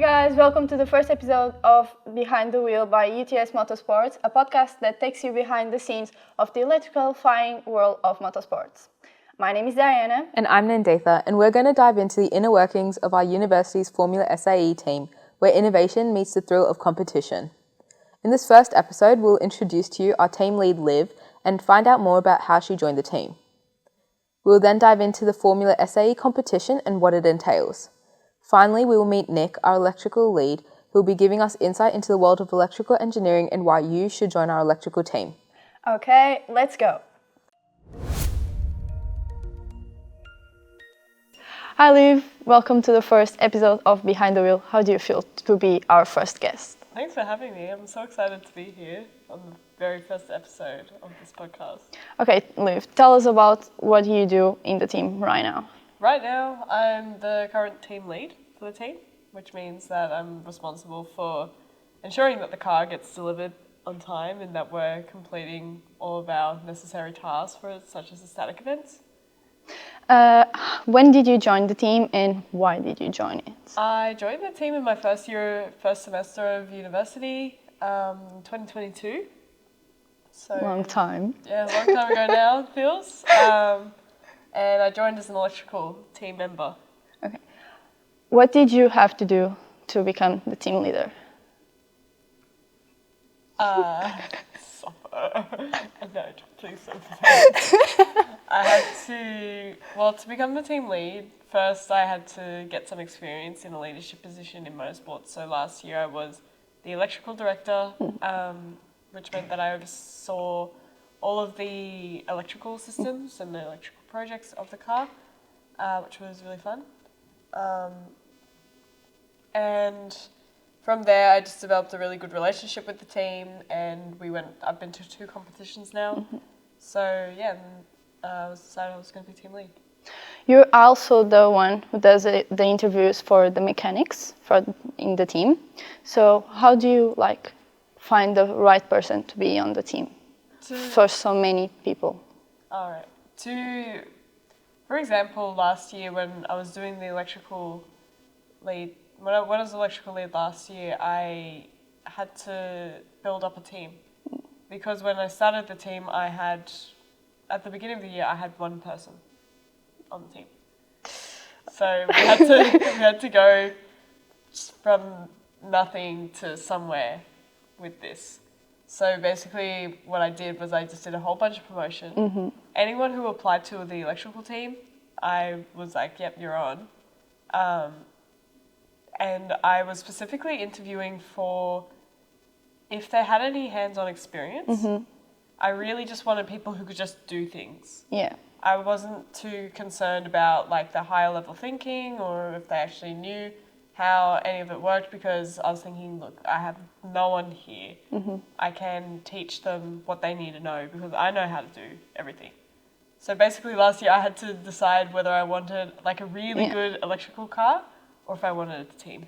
guys, welcome to the first episode of Behind the Wheel by UTS Motorsports, a podcast that takes you behind the scenes of the electrical flying world of motorsports. My name is Diana. And I'm Nandetha, and we're going to dive into the inner workings of our university's Formula-SAE team, where innovation meets the thrill of competition. In this first episode, we'll introduce to you our team lead, Liv, and find out more about how she joined the team. We'll then dive into the Formula-SAE competition and what it entails. Finally, we will meet Nick, our electrical lead, who will be giving us insight into the world of electrical engineering and why you should join our electrical team. Okay, let's go. Hi Liv, welcome to the first episode of Behind the Wheel. How do you feel to be our first guest? Thanks for having me. I'm so excited to be here on the very first episode of this podcast. Okay, Liv, tell us about what you do in the team right now. Right now, I'm the current team lead for the team, which means that I'm responsible for ensuring that the car gets delivered on time and that we're completing all of our necessary tasks for it, such as the static events. When did you join the team and why did you join it? I joined the team in my first semester of university, 2022. So Long time. Yeah, a long time ago now, it feels. And I joined as an electrical team member. Okay. What did you have to do to become the team leader? Suffer. No, please suffer. I had to become the team lead, first I had to get some experience in a leadership position in motorsports. So last year I was the electrical director, which meant that I oversaw all of the electrical systems and the electrical projects of the car, which was really fun. And from there, I just developed a really good relationship with the team, and I've been to 2 competitions now. Mm-hmm. So yeah, I decided I was going to be team lead. You're also the one who does the interviews for the mechanics in the team. So how do you find the right person to be on the team for so many people? All right. For example, last year when I was doing the electrical lead, when I was electrical lead last year, I had to build up a team. Because when I started the team, at the beginning of the year, I had 1 person on the team. So we had to go from nothing to somewhere with this. So basically what I did was I just did a whole bunch of promotion. Mm-hmm. Anyone who applied to the electrical team, I was like, yep, you're on. And I was specifically interviewing for if they had any hands-on experience. Mm-hmm. I really just wanted people who could just do things. Yeah. I wasn't too concerned about the higher level thinking or if they actually knew how any of it worked, because I was thinking, look, I have no one here. Mm-hmm. I can teach them what they need to know because I know how to do everything. So basically last year I had to decide whether I wanted a really good electrical car or if I wanted a team.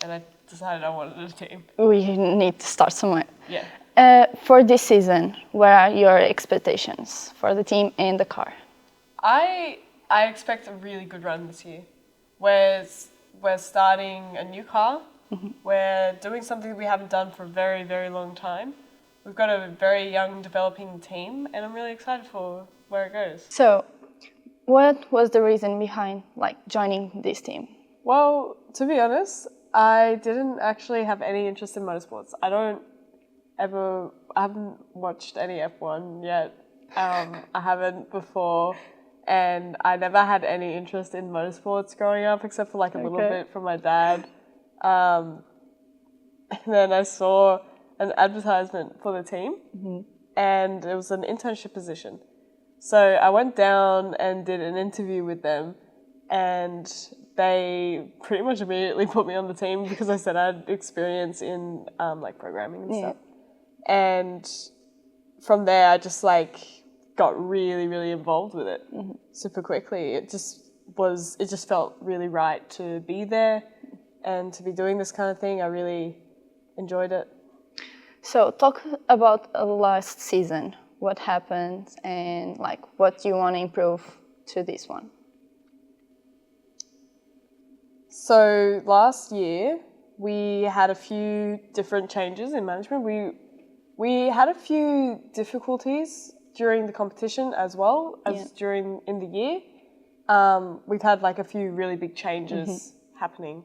And I decided I wanted a team. We need to start somewhere. Yeah. For this season, what are your expectations for the team and the car? I expect a really good run this year. We're starting a new car. Mm-hmm. We're doing something we haven't done for a very, very long time. We've got a very young developing team, and I'm really excited for where it goes. So, what was the reason behind joining this team? Well, to be honest, I didn't actually have any interest in motorsports. I haven't watched any F1 yet. I haven't before. And I never had any interest in motorsports growing up, except for a little bit from my dad. And then I saw an advertisement for the team, mm-hmm. and it was an internship position. So I went down and did an interview with them, and they pretty much immediately put me on the team because I said I had experience in programming and stuff. And from there, I just got really, really involved with it super quickly. It just felt really right to be there and to be doing this kind of thing. I really enjoyed it. So talk about last season. What happened and what you want to improve to this one? So last year we had a few different changes in management. We had a few difficulties during the competition as well as in the year. We've had like a few really big changes happening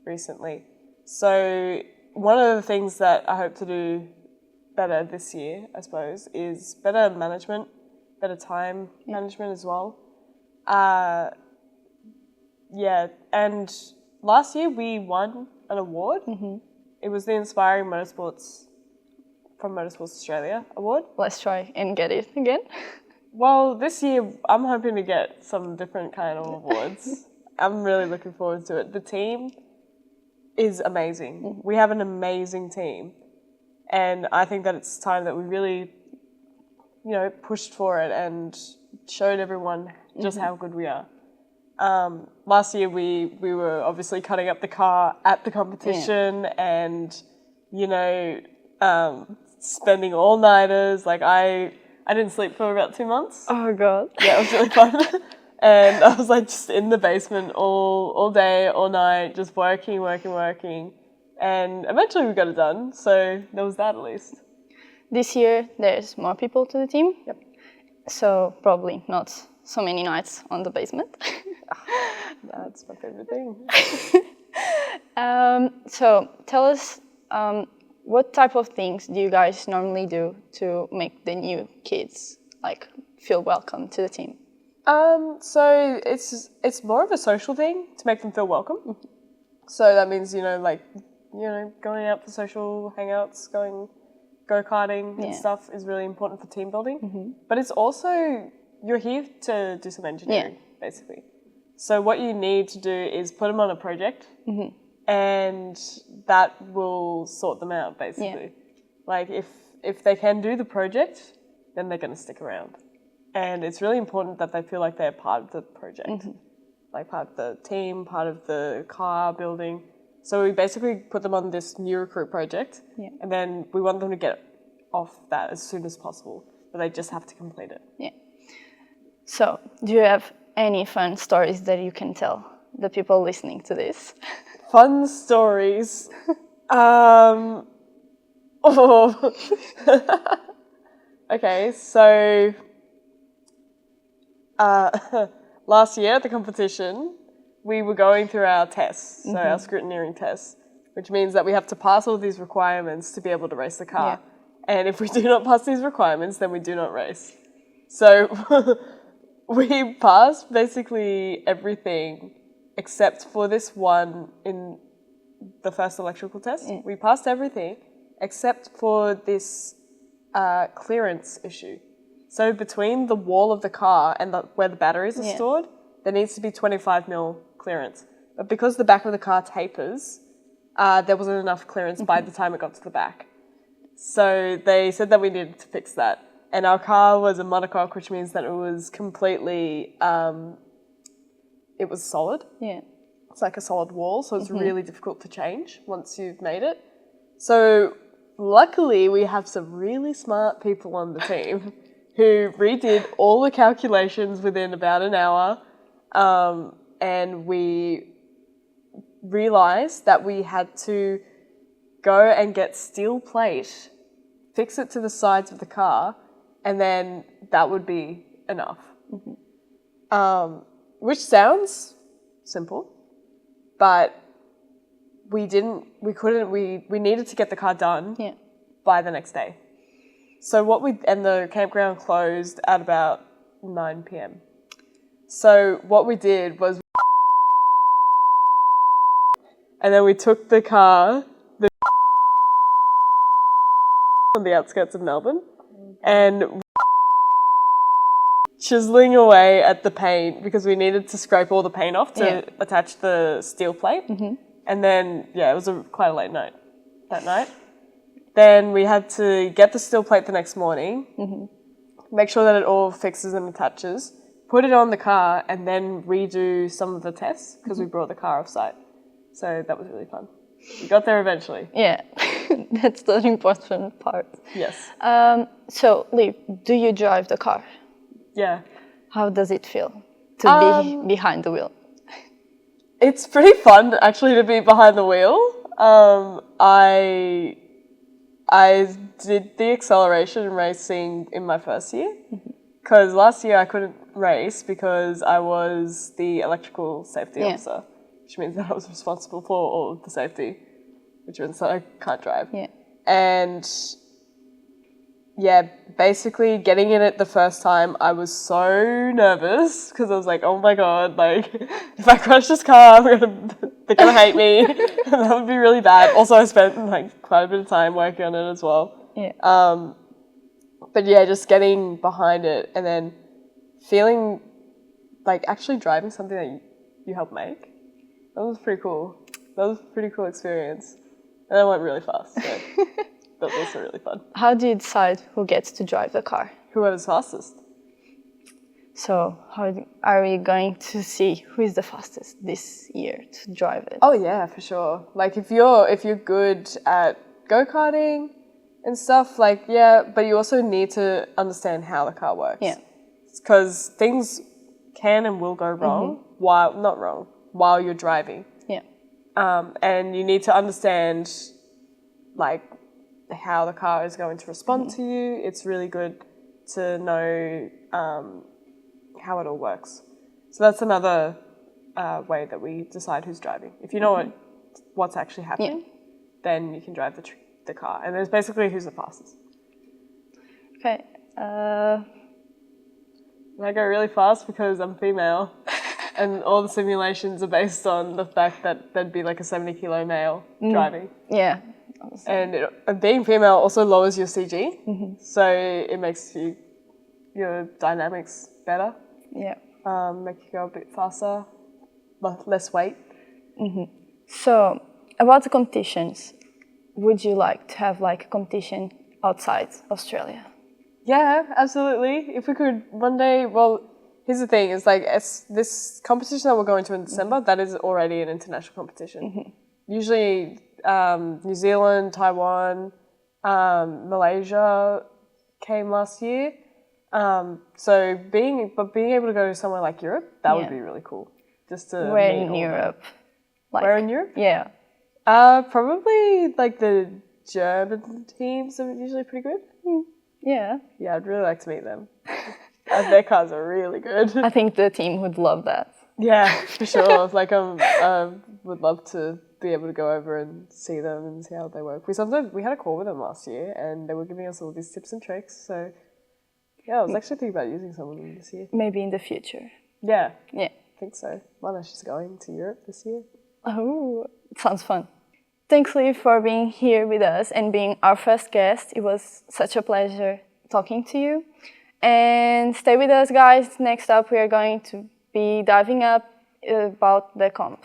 recently. So one of the things that I hope to do better this year, I suppose, is better management, better time management as well. And last year we won an award. It was the Inspiring Motorsports from Motorsports Australia award. Let's try and get it again. Well, this year I'm hoping to get some different kind of awards. I'm really looking forward to it. The team is amazing. We have an amazing team. And I think that it's time that we really, pushed for it and showed everyone just how good we are. Last year we were obviously cutting up the car at the competition and, spending all-nighters. Like I didn't sleep for about 2 months. Oh God. Yeah, it was really fun. And I was like just in the basement all day, all night, just working. And eventually we got it done. So there was that at least. This year there's more people to the team. Yep. So probably not so many nights on the basement. That's my favorite thing. So tell us, what type of things do you guys normally do to make the new kids feel welcome to the team? So it's more of a social thing to make them feel welcome. So that means going out for social hangouts, go-karting and stuff is really important for team building. But it's also, you're here to do some engineering basically. So what you need to do is put them on a project. And that will sort them out, basically. Like, if they can do the project, then they're going to stick around. And it's really important that they feel like they're part of the project. Like, part of the team, part of the car building. So we basically put them on this new recruit project. And then we want them to get off that as soon as possible. But they just have to complete it. So, do you have any fun stories that you can tell the people listening to this? Fun stories. Okay, so last year at the competition, we were going through our tests, so our scrutineering tests, which means that we have to pass all these requirements to be able to race the car. And if we do not pass these requirements, then we do not race. So we passed basically everything except for this one in the first electrical test. We passed everything except for this clearance issue. So between the wall of the car and where the batteries are stored, there needs to be 25 mil clearance. But because the back of the car tapers, there wasn't enough clearance by the time it got to the back. So they said that we needed to fix that. And our car was a monocoque, which means that it was completely, it was solid. It's like a solid wall, so it's really difficult to change once you've made it. So luckily we have some really smart people on the team who redid all the calculations within about an hour, and we realised that we had to go and get steel plate, fix it to the sides of the car, and then that would be enough. Which sounds simple, but we needed to get the car done by the next day. So and the campground closed at about 9 p.m. So what we did was, and then we took the car on the outskirts of Melbourne and chiseling away at the paint because we needed to scrape all the paint off to attach the steel plate. And then, it was quite a late night that night. Then we had to get the steel plate the next morning, make sure that it all fixes and attaches, put it on the car, and then redo some of the tests because we brought the car off site. So that was really fun. We got there eventually. Yeah, that's the important part. Yes. So, Liv, do you drive the car? Yeah. How does it feel to be behind the wheel? It's pretty fun actually to be behind the wheel. I did the acceleration racing in my first year because last year I couldn't race because I was the electrical safety officer, which means that I was responsible for all of the safety, which means that I can't drive. Yeah. And yeah, basically getting in it the first time, I was so nervous because I was like, oh my God, like if I crash this car, they're gonna hate me. That would be really bad. Also, I spent like quite a bit of time working on it as well. Yeah. But yeah, just getting behind it and then feeling like actually driving something that you helped make. That was pretty cool. That was a pretty cool experience. And I went really fast, so that was also really fun. How do you decide who gets to drive the car? Whoever's fastest. So how are we going to see who is the fastest this year to drive it? Oh yeah, for sure. Like if you're good at go-karting and stuff, like yeah, but you also need to understand how the car works. Yeah. Because things can and will go wrong while you're driving. Yeah. And you need to understand like how the car is going to respond to you. It's really good to know how it all works. So that's another way that we decide who's driving. If you know what's actually happening, then you can drive the car. And there's basically who's the fastest. Okay. And I go really fast because I'm female. And all the simulations are based on the fact that there'd be like a 70-kilo male driving. Yeah. And being female also lowers your CG. So it makes your dynamics better. Yeah. Make you go a bit faster, less weight. So about the competitions, would you like to have like a competition outside Australia? Yeah, absolutely. If we could one day, well, here's the thing, it's like this competition that we're going to in December, that is already an international competition. Usually New Zealand, Taiwan, Malaysia came last year. So being able to go to somewhere like Europe, that would be really cool. Just to Where meet in all Europe? Where in Europe? Yeah. Probably like the German teams are usually pretty good. Yeah. Yeah, I'd really like to meet them. Their cars are really good. I think the team would love that. Yeah, for sure. Like I would love to be able to go over and see them and see how they work. We had a call with them last year and they were giving us all these tips and tricks. So yeah, I was actually thinking about using some of them this year. Maybe in the future. Yeah. Yeah. I think so. Mana's going to Europe this year. Oh, it sounds fun. Thanks, Liv, for being here with us and being our first guest. It was such a pleasure talking to you. And stay with us, guys. Next up, we are going to be diving up about the comp.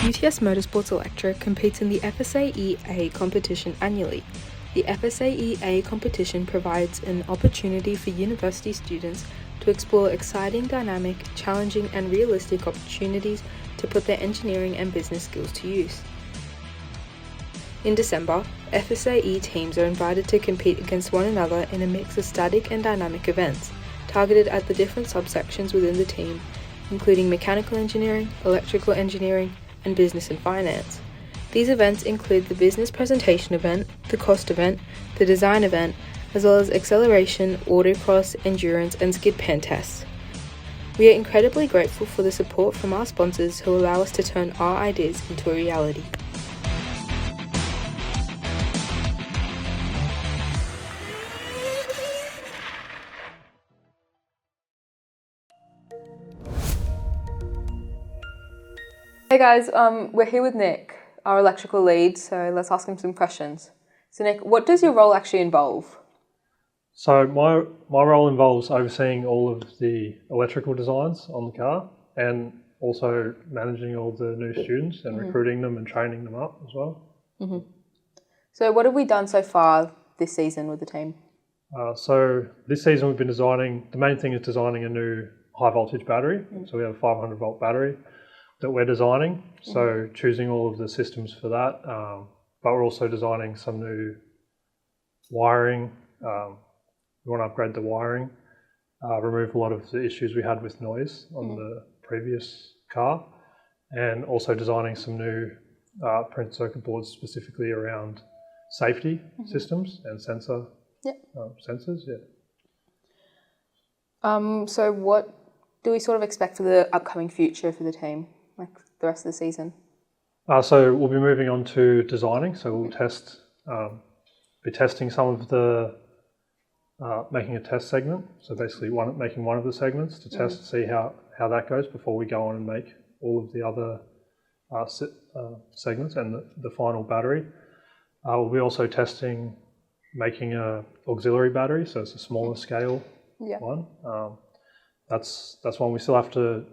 UTS Motorsports Electric competes in the FSAE-A competition annually. The FSAE-A competition provides an opportunity for university students to explore exciting, dynamic, challenging and realistic opportunities to put their engineering and business skills to use. In December, FSAE teams are invited to compete against one another in a mix of static and dynamic events, targeted at the different subsections within the team, including mechanical engineering, electrical engineering, and business and finance. These events include the business presentation event, the cost event, the design event, as well as acceleration, autocross, endurance, and skid pan tests. We are incredibly grateful for the support from our sponsors who allow us to turn our ideas into a reality. Hey guys, we're here with Nick, our electrical lead, so let's ask him some questions. So Nick, what does your role actually involve? So my role involves overseeing all of the electrical designs on the car and also managing all the new students and recruiting them and training them up as well. So what have we done so far this season with the team? So this season we've been designing, the main thing is designing a new high voltage battery. So we have a 500 volt battery that we're designing. So choosing all of the systems for that, but we're also designing some new wiring. We want to upgrade the wiring remove a lot of the issues we had with noise on the previous car, and also designing some new printed circuit boards specifically around safety systems and sensors. So what do we sort of expect for the upcoming future for the team, like the rest of the season? So we'll be moving on to designing. So we'll be testing some of the, making a test segment. So basically making one of the segments to test to see how that goes before we go on and make all of the other segments and the final battery. We'll be also testing making a auxiliary battery. So it's a smaller scale one. That's one we still have to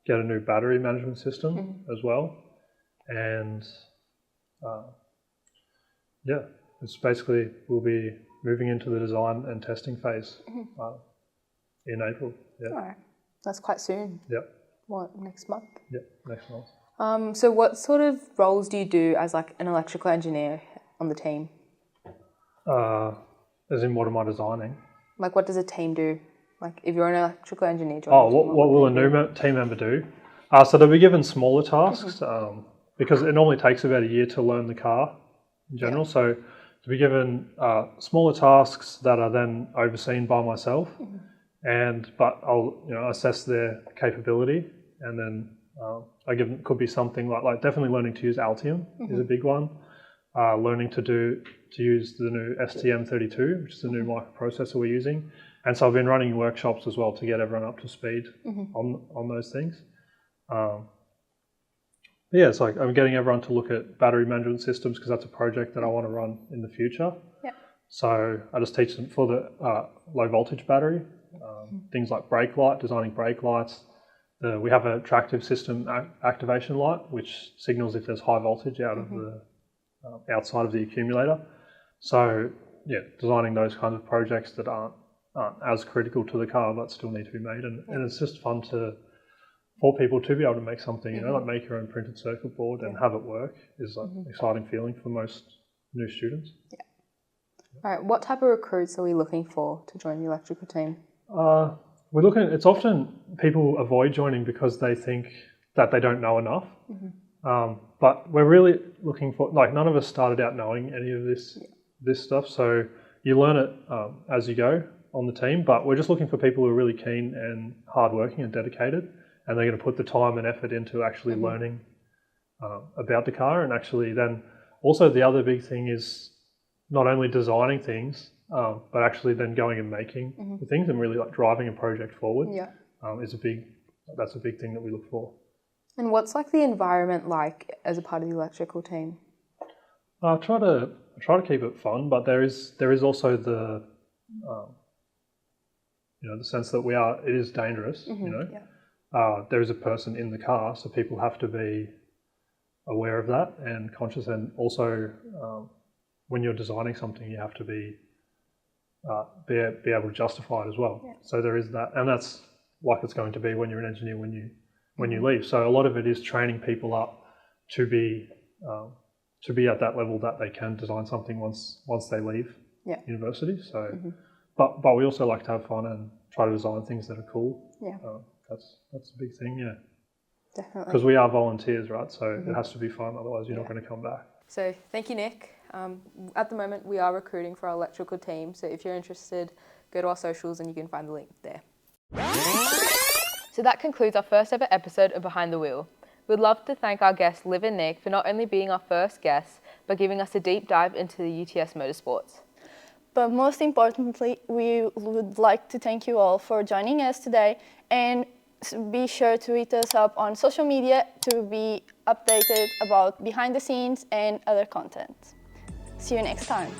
get a new battery management system as well. And it's basically we'll be moving into the design and testing phase in April. Yeah. All right. That's quite soon. Yep. What, next month? Yep, next month. So what sort of roles do you do as like an electrical engineer on the team? As in, what am I designing? Like, what does a team do? Like, if you're an electrical engineer, what will a new team member do? So they'll be given smaller tasks because it normally takes about a year to learn the car in general. So to be given smaller tasks that are then overseen by myself, but I'll assess their capability, and then I give them, could be something like definitely learning to use Altium is a big one. Learning to use the new STM32, which is the new microprocessor we're using. And so I've been running workshops as well to get everyone up to speed on those things. It's like I'm getting everyone to look at battery management systems because that's a project that I want to run in the future. Yeah. So I just teach them for the low voltage battery, things like brake light, designing brake lights. We have an attractive system activation light, which signals if there's high voltage out of the outside of the accumulator. So designing those kinds of projects that aren't as critical to the car but still need to be made, and it's just fun for people to be able to make something, like make your own printed circuit board and have it work is like an exciting feeling for most new students. Yeah. All right. What type of recruits are we looking for to join the electrical team? It's often people avoid joining because they think that they don't know enough. But we're really looking for, none of us started out knowing any of this stuff. So you learn it as you go on the team, but we're just looking for people who are really keen and hardworking and dedicated, and they're going to put the time and effort into actually learning about the car. And actually then also the other big thing is not only designing things, but actually then going and making the things and really driving a project forward. That's a big thing that we look for. And what's like the environment like as a part of the electrical team? I try to keep it fun, but there is also the the sense that it is dangerous. There is a person in the car, so people have to be aware of that and conscious. And also, when you're designing something, you have to be able to justify it as well. Yeah. So there is that, and that's like it's going to be when you're an engineer when you leave. So a lot of it is training people up to be at that level that they can design something once they leave university. So, but we also like to have fun and try to design things that are cool. Yeah, that's a big thing. Yeah, definitely. Because we are volunteers, right? So it has to be fun. Otherwise, you're not going to come back. So thank you, Nick. At the moment, we are recruiting for our electrical team. So if you're interested, go to our socials and you can find the link there. So that concludes our first ever episode of Behind the Wheel. We'd love to thank our guests Liv and Nick for not only being our first guests, but giving us a deep dive into the UTS Motorsports. But most importantly, we would like to thank you all for joining us today, and be sure to hit us up on social media to be updated about behind the scenes and other content. See you next time.